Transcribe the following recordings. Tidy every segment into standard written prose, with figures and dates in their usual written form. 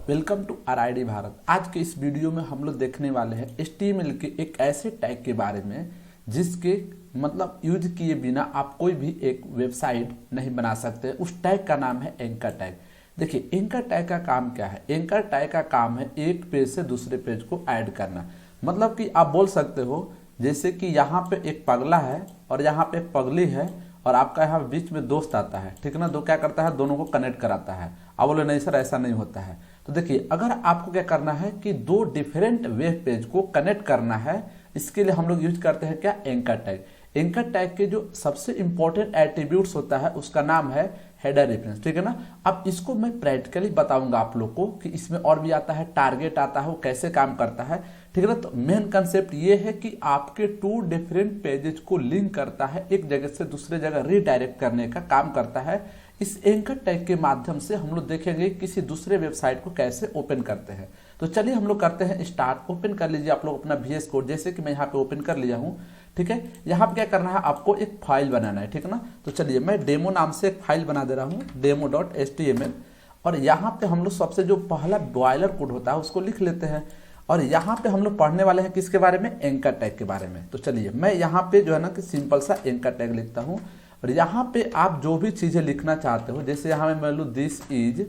Welcome to RID Bharat. आज के इस वीडियो में हम लोग देखने वाले हैं HTML के एक ऐसे टैग के बारे में जिसके मतलब यूज किए बिना आप कोई भी एक वेबसाइट नहीं बना सकते। उस टैग का नाम है एंकर टैग। देखिए एंकर टैग का काम क्या है। एंकर टैग का काम है एक पेज से दूसरे पेज को ऐड करना। मतलब कि आप बोल सकते हो जैसे कि यहाँ पे एक पगला है और यहाँ पे एक पगली है और आपका यहाँ बीच में दोस्त आता है, ठीक है ना। दो क्या करता है, दोनों को कनेक्ट कराता है। आप बोले नहीं सर ऐसा नहीं होता है। तो देखिए अगर आपको क्या करना है कि दो डिफरेंट वेब पेज को कनेक्ट करना है, इसके लिए हम लोग यूज करते हैं क्या, एंकर टैग। एंकर टैग के जो सबसे इंपॉर्टेंट एट्रीब्यूट्स होता है उसका नाम है हेडर रेफरेंस, ठीक है ना। अब इसको मैं प्रैक्टिकली बताऊंगा आप लोग को कि इसमें और भी आता है, टारगेट आता है, वो कैसे काम करता है, ठीक है ना। तो मेन कंसेप्ट ये है कि आपके टू डिफरेंट पेजेस को लिंक करता है, एक जगह से दूसरे जगह रीडायरेक्ट करने का काम करता है। इस एंकर टैग के माध्यम से हम लोग देखेंगे किसी दूसरे वेबसाइट को कैसे ओपन करते हैं। तो चलिए हम लोग करते हैं स्टार्ट। ओपन कर लीजिए आप लोग अपना VS कोड, जैसे कि मैं यहाँ पे ओपन कर लिया हूँ, ठीक है। यहाँ पे क्या करना है, आपको एक फाइल बनाना है, ठीक है ना। तो चलिए मैं डेमो नाम से एक फाइल बना दे रहा हूँ, demo.html। और यहाँ पे हम लोग सबसे जो पहला बॉयलर कोड होता है उसको लिख लेते हैं। और यहाँ पे हम लोग पढ़ने वाले हैं किसके बारे में, एंकर टैग के बारे में। तो चलिए मैं यहाँ पे जो है ना कि सिंपल सा एंकर टैग लिखता हूँ। और यहाँ पे आप जो भी चीजें लिखना चाहते हो, जैसे यहाँ मैं लूँ दिस इज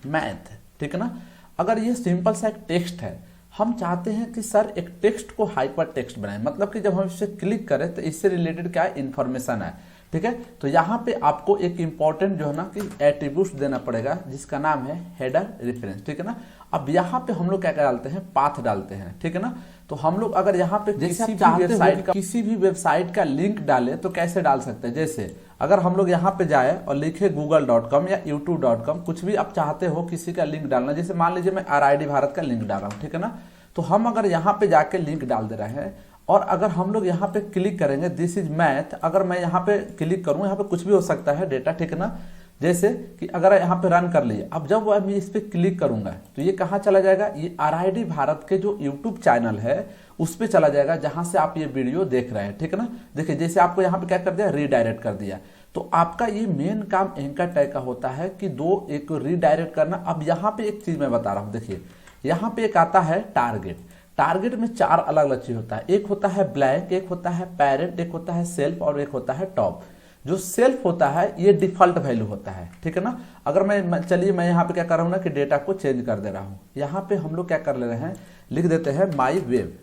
मैथ, ठीक है ना। अगर ये सिंपल सा एक टेक्स्ट है, हम चाहते हैं कि सर एक टेक्स्ट को हाइपर टेक्स्ट बनाएं, मतलब कि जब हम इसे क्लिक करें तो इससे रिलेटेड क्या है, इन्फॉर्मेशन है, ठीक है। तो यहाँ पे आपको एक इंपॉर्टेंट जो है ना कि एट्रीब्यूट्स देना पड़ेगा जिसका नाम है हेडर रेफरेंस, ठीक है ना। अब यहाँ पे हम लोग क्या डालते हैं, पाथ डालते हैं, ठीक है ना। तो हम लोग अगर यहाँ पे किसी भी वेबसाइट का लिंक डाले तो कैसे डाल सकते हैं, जैसे अगर हम लोग यहाँ पे जाए और लिखे google.com या youtube.com, कुछ भी आप चाहते हो किसी का लिंक डालना, जैसे मान लीजिए मैं RID भारत का लिंक डाल रहा हूँ, ठीक है ना। तो हम अगर यहाँ पे जाके लिंक डाल दे रहे हैं और अगर हम लोग यहाँ पे क्लिक करेंगे दिस इज मैथ, अगर मैं यहाँ पे क्लिक करूँ, यहाँ पे कुछ भी हो सकता है डेटा, ठीक है ना। जैसे कि अगर यहाँ पे रन कर लिए, अब जब मैं इस पे क्लिक करूंगा तो ये कहाँ चला जाएगा, ये RID भारत के जो यूट्यूब चैनल है उस पे चला जाएगा जहां से आप ये वीडियो देख रहे हैं, ठीक है ना। देखिए जैसे आपको यहाँ पे क्या कर दिया, रीडायरेक्ट कर दिया। तो आपका ये मेन काम एंकर टैग का होता है कि दो एक रीडायरेक्ट करना। अब यहाँ पे एक चीज मैं बता रहा हूँ, देखिए यहाँ पे एक आता है टारगेट। टारगेट में चार अलग अलग चीज होता है, एक होता है ब्लैंक, एक होता है पेरेंट, एक होता है सेल्फ और एक होता है टॉप। जो सेल्फ होता है ये डिफॉल्ट वैल्यू होता है, ठीक है ना। अगर चलिए मैं यहाँ पे क्या कर रहा हूँ ना कि डेटा को चेंज कर दे रहा हूँ। यहाँ पे हम लोग क्या कर ले रहे हैं, लिख देते हैं माई web,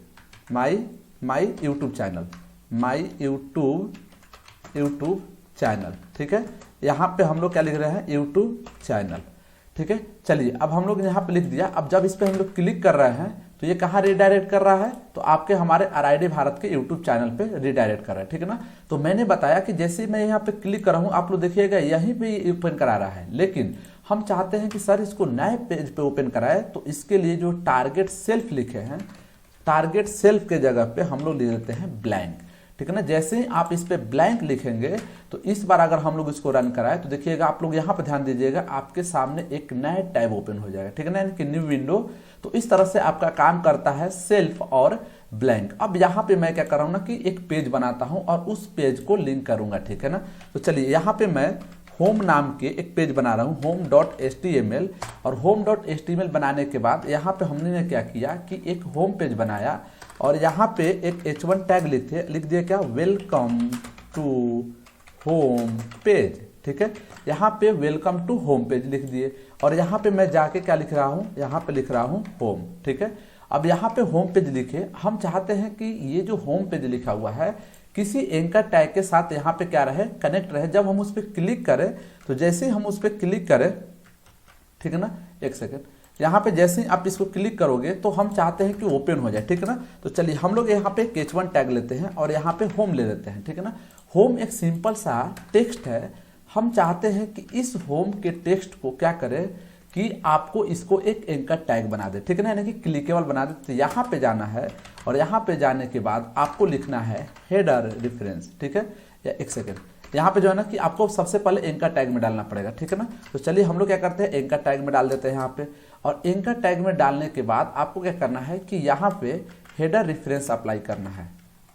my YouTube channel, my YouTube channel, ठीक है। यहाँ पे हम लोग क्या लिख रहे हैं, यूट्यूब चैनल, ठीक है। चलिए अब हम लोग यहाँ पे लिख दिया। अब जब इस पे हम लोग क्लिक कर रहे हैं तो ये कहाँ रिडायरेक्ट कर रहा है, तो आपके हमारे RID भारत के यूट्यूब चैनल पे रिडायरेक्ट कर रहा है, ठीक है ना। तो मैंने बताया कि जैसे मैं यहाँ पे क्लिक कर रहा हूँ, आप लोग देखिएगा यहीं पे ओपन करा रहा है, लेकिन हम चाहते हैं कि सर इसको नए पेज पे ओपन कराए। तो इसके लिए जो टारगेट सेल्फ लिखे हैं, टारगेट सेल्फ के जगह पे हम लोग लिख देते हैं ब्लैंक, ठीक है ना। जैसे ही आप इस पे ब्लैंक लिखेंगे तो इस बार अगर हम लोग इसको रन कराए तो देखिएगा आप लोग यहाँ पे ध्यान दीजिएगा, आपके सामने एक नया टैब ओपन हो जाएगा, ठीक है ना, यानी कि न्यू विंडो। तो इस तरह से आपका काम करता है सेल्फ और ब्लैंक। अब यहाँ पे मैं क्या कर रहा हूँ ना कि एक पेज बनाता हूँ और उस पेज को लिंक करूंगा, ठीक है ना। तो चलिए यहाँ पे मैं होम नाम के एक पेज बना रहा हूँ, home.html। और home.html बनाने के बाद यहाँ पे हमने क्या किया कि एक होम पेज बनाया और यहाँ पे एक H1 टैग लिख दिया क्या, वेलकम टू होम पेज, ठीक है। यहाँ पे वेलकम टू होम पेज लिख दिए और यहाँ पे मैं जाके क्या लिख रहा हूँ, यहाँ पे लिख रहा हूँ होम, ठीक है। अब यहाँ पे होम पेज लिखे, हम चाहते हैं कि ये जो होम पेज लिखा हुआ है किसी एंकर टैग के साथ यहाँ पे क्या रहे, कनेक्ट रहे। जब हम उस पर क्लिक करें तो जैसे ही हम उस पर क्लिक करें, ठीक है ना, एक सेकेंड, यहाँ पे जैसे ही आप इसको क्लिक करोगे तो हम चाहते हैं कि ओपन हो जाए, ठीक है ना। तो चलिए हम लोग यहाँ पे H1 टैग लेते हैं और यहाँ पे होम ले लेते हैं, ठीक है ना। होम एक सिंपल सा टेक्स्ट है। हम चाहते हैं कि इस होम के टेक्स्ट को क्या करे कि आपको इसको एक एंकर टैग बना दे, ठीक है ना, यानी कि क्लिकेबल बना दे। तो यहाँ पे जाना है और यहाँ पे जाने के बाद आपको लिखना है हेडर रेफरेंस, ठीक है। या एक सेकेंड, यहाँ पे जो है ना कि आपको सबसे पहले एंकर टैग में डालना पड़ेगा, ठीक है ना। तो चलिए हम लोग क्या करते हैं, एंकर टैग में डाल देते हैं यहाँ पे। और एंकर टैग में डालने के बाद आपको क्या करना है कि यहाँ पे हेडर रेफरेंस अप्लाई करना है,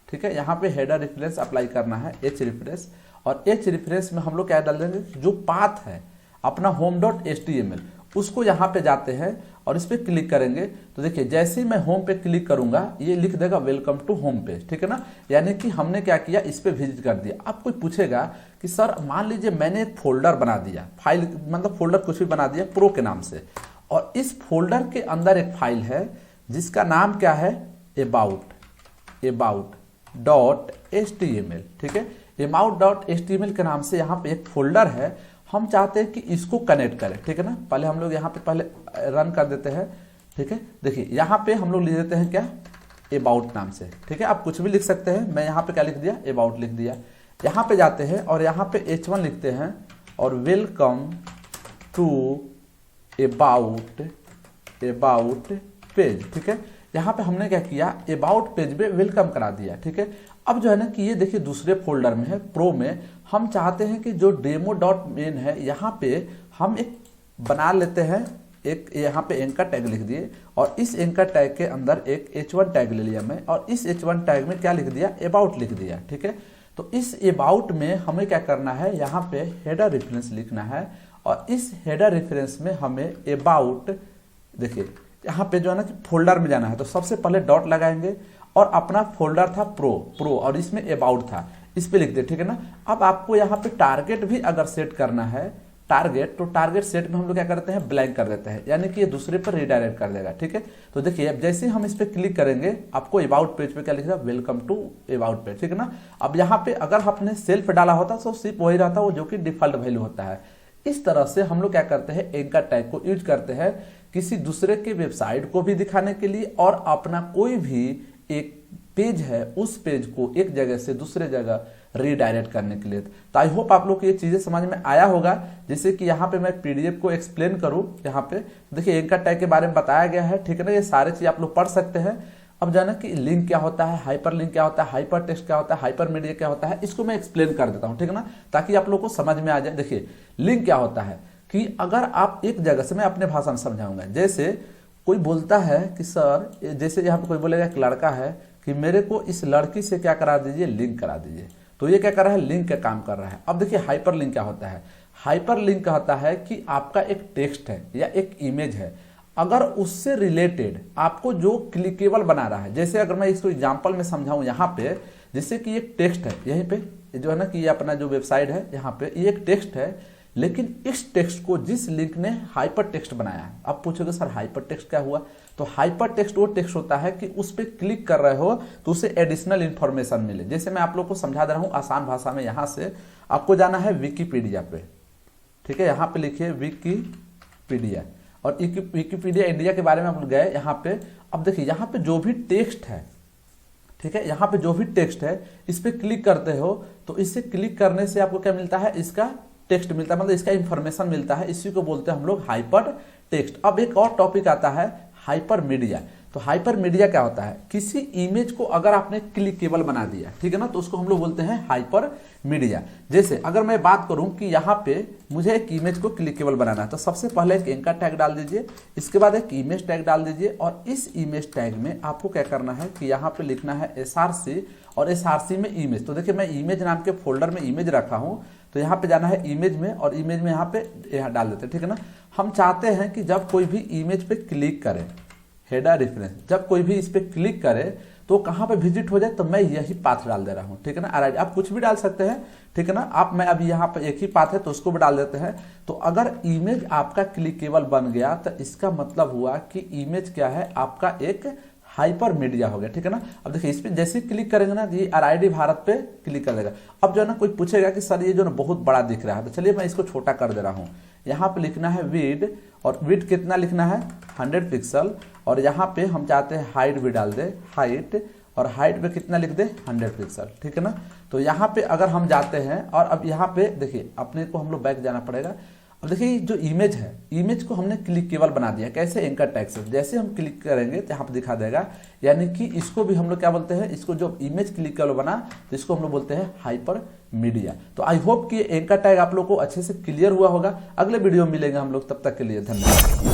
ठीक है। यहाँ पे हेडर रेफरेंस अप्लाई करना है, H रेफरेंस। और H रेफरेंस में हम लोग क्या डाल देंगे, जो पाथ है अपना home.html उसको यहाँ पे जाते हैं और इस पे क्लिक करेंगे तो देखिए जैसे ही मैं होम पे क्लिक करूंगा ये लिख देगा वेलकम टू होम पेज, ठीक है ना। यानी कि हमने क्या किया, इस पे विजिट कर दिया। अब कोई पूछेगा कि सर मान लीजिए मैंने एक फोल्डर बना दिया, फाइल मतलब फोल्डर कुछ भी बना दिया प्रो के नाम से, और इस फोल्डर के अंदर एक फाइल है जिसका नाम क्या है, about.html, ठीक है। about.html के नाम से यहाँ पे एक फोल्डर है, हम चाहते हैं कि इसको कनेक्ट करें, ठीक है ना। पहले हम लोग यहाँ पे पहले रन कर देते हैं, ठीक है। देखिए यहाँ पे हम लोग लिख देते हैं क्या, about नाम से, ठीक है। आप कुछ भी लिख सकते हैं, मैं यहाँ पे क्या लिख दिया, about लिख दिया। यहाँ पे जाते हैं और यहाँ पे h1 लिखते हैं और वेलकम टू about पेज, ठीक है। यहाँ पे हमने क्या किया, about पेज पे वेलकम करा दिया, ठीक है। अब जो है ना कि ये देखिए दूसरे फोल्डर में है, प्रो में, हम चाहते हैं कि जो demo.main है यहाँ पे हम एक बना लेते हैं, एक यहाँ पे एंकर टैग लिख दिए और इस एंकर टैग के अंदर एक h1 टैग ले लिया मैं और इस h1 टैग में क्या लिख दिया, about लिख दिया, ठीक है। तो इस about में हमें क्या करना है, यहाँ पे हेडर रेफरेंस लिखना है और इस हेडर रेफरेंस में हमें about, देखिए यहाँ पे जो है ना कि फोल्डर में जाना है तो सबसे पहले डॉट लगाएंगे और अपना फोल्डर था प्रो और इसमें about था, इस पे लिख दे, ठीक है ना। अब आपको यहाँ पे टारगेट भी अगर सेट करना है, टारगेट, तो टारगेट सेट में हम लोग क्या करते हैं, ब्लैंक कर देते हैं, यानी कि ये दूसरे पर रिडायरेक्ट कर देगा, ठीक है। तो देखिए अब जैसे हम इस पे क्लिक करेंगे आपको अबाउट पेज पे क्या लिख रहा है, वेलकम टू अबाउट पेज, ठीक है ना। अब यहाँ पे अगर आपने सेल्फ डाला होता तो सिर्फ वही रहता, वो जो कि डिफॉल्ट वैल्यू होता है। इस तरह से हम लोग क्या करते हैं, एंकर टैग को यूज करते हैं किसी दूसरे के वेबसाइट को भी दिखाने के लिए और अपना कोई भी एक पेज है उस पेज को एक जगह से दूसरे जगह रीडायरेक्ट करने के लिए। तो आई होप आप लोग को ये चीजें समझ में आया होगा, जैसे कि यहाँ पे मैं पीडीएफ को एक्सप्लेन करूँ। यहाँ पे देखिए एंकर टैग के बारे में बताया गया है, ठीक है ना। ये सारे चीज आप लोग पढ़ सकते हैं। अब जाना कि लिंक क्या होता है, हाइपर लिंक क्या होता है, हाइपर टेक्स्ट क्या होता है, हाइपर मीडिया क्या होता है, इसको मैं एक्सप्लेन कर देता हूँ, ठीक है ना, ताकि आप लोग को समझ में आ जाए। देखिए लिंक क्या होता है कि अगर आप एक जगह से, मैं अपने भाषा में समझाऊंगा, जैसे कोई बोलता है कि सर, जैसे यहाँ पे कोई बोलेगा एक लड़का है कि मेरे को इस लड़की से क्या करा दीजिए, लिंक करा दीजिए, तो ये क्या कर रहा है, लिंक का काम कर रहा है। अब देखिए हाइपर लिंक क्या होता है, हाइपर लिंक कहता है कि आपका एक टेक्स्ट है या एक इमेज है, अगर उससे रिलेटेड आपको जो क्लिकेबल बना रहा है, जैसे अगर मैं इसको एग्जांपल में समझाऊं यहाँ पे, जैसे कि एक टेक्स्ट है यहीं पे जो है ना कि ये अपना जो वेबसाइट है यहाँ पे ये एक टेक्स्ट है, लेकिन इस टेक्स्ट को जिस लिंक ने हाइपर टेक्स्ट बनाया है। अब पूछोगे सर हाइपर टेक्स्ट क्या हुआ, तो हाइपर टेक्स्ट वो टेक्स्ट होता है कि उस पर क्लिक कर रहे हो तो उसे एडिशनल इंफॉर्मेशन मिले। जैसे मैं आप लोग को समझा दे रहा हूँ आसान भाषा में, यहाँ से आपको जाना है विकीपीडिया पे, ठीक है। यहाँ पे लिखिए विकीपीडिया और विकीपीडिया इंडिया के बारे में आप लोग गए यहाँ पे। अब देखिए यहाँ पे जो भी टेक्स्ट है, ठीक है, यहाँ पे जो भी टेक्स्ट है इस पे क्लिक करते हो तो इससे क्लिक करने से आपको क्या मिलता है, इसका टेक्स्ट मिलता है, मतलब इसका इंफॉर्मेशन मिलता है। इसी को बोलते हैं हम लोग हाइपर टेक्स्ट। अब एक और टॉपिक आता है हाइपर मीडिया। तो हाइपर मीडिया क्या होता है, किसी इमेज को अगर आपने क्लिकेबल बना दिया, ठीक है ना, तो उसको हम लोग बोलते हैं हाइपर मीडिया। जैसे अगर मैं बात करूं कि यहाँ पे मुझे एक इमेज को क्लिकेबल बनाना है, तो सबसे पहले एक एंकर टैग डाल दीजिए, इसके बाद एक इमेज टैग डाल दीजिए और इस इमेज टैग में आपको क्या करना है कि यहाँ पे लिखना है src और src में इमेज। तो देखिए मैं इमेज नाम के फोल्डर में इमेज रखा हूँ, तो यहाँ पे जाना है इमेज में और इमेज में यहाँ पे डाल देते हैं, ठीक है ना। हम चाहते हैं कि जब कोई भी इमेज पे क्लिक करे, हेडर रेफरेंस, जब कोई भी इस पे क्लिक करे तो कहाँ पे विजिट हो जाए, तो मैं यही पाथ डाल दे रहा हूँ, ठीक है ना। आप कुछ भी डाल सकते हैं, ठीक है ना। आप मैं अभी यहाँ पे एक ही पाथ है तो उसको भी डाल देते हैं। तो अगर इमेज आपका क्लिकेबल बन गया तो इसका मतलब हुआ कि इमेज क्या है, आपका एक हाइपर मीडिया हो गया, ठीक है ना। अब देखिए इस पे जैसे क्लिक करेंगे ना, ये RID भारत पे क्लिक कर देगा। अब जो है ना कोई पूछेगा कि सर ये जो ना बहुत बड़ा दिख रहा है, तो चलिए मैं इसको छोटा कर दे रहा हूँ। यहाँ पे लिखना है विड और विड कितना लिखना है 100 पिक्सल और यहाँ पे हम चाहते हैं हाइट भी डाल दे, हाइट, और हाइट पे कितना लिख दे 100 पिक्सल, ठीक है ना। तो यहाँ पे अगर हम जाते हैं और अब यहाँ पे देखिए अपने को हम लोग बैक जाना पड़ेगा। अब देखिए जो इमेज है, इमेज को हमने क्लिकेबल बना दिया, कैसे, एंकर टैग से। जैसे हम क्लिक करेंगे तो यहाँ पे दिखा देगा, यानी कि इसको भी हम लोग क्या बोलते हैं, इसको जो इमेज क्लिकेबल बना तो इसको हम लोग बोलते हैं हाइपर मीडिया। तो आई होप कि एंकर टैग आप लोग को अच्छे से क्लियर हुआ होगा। अगले वीडियो में मिलेंगे हम लोग, तब तक के लिए धन्यवाद।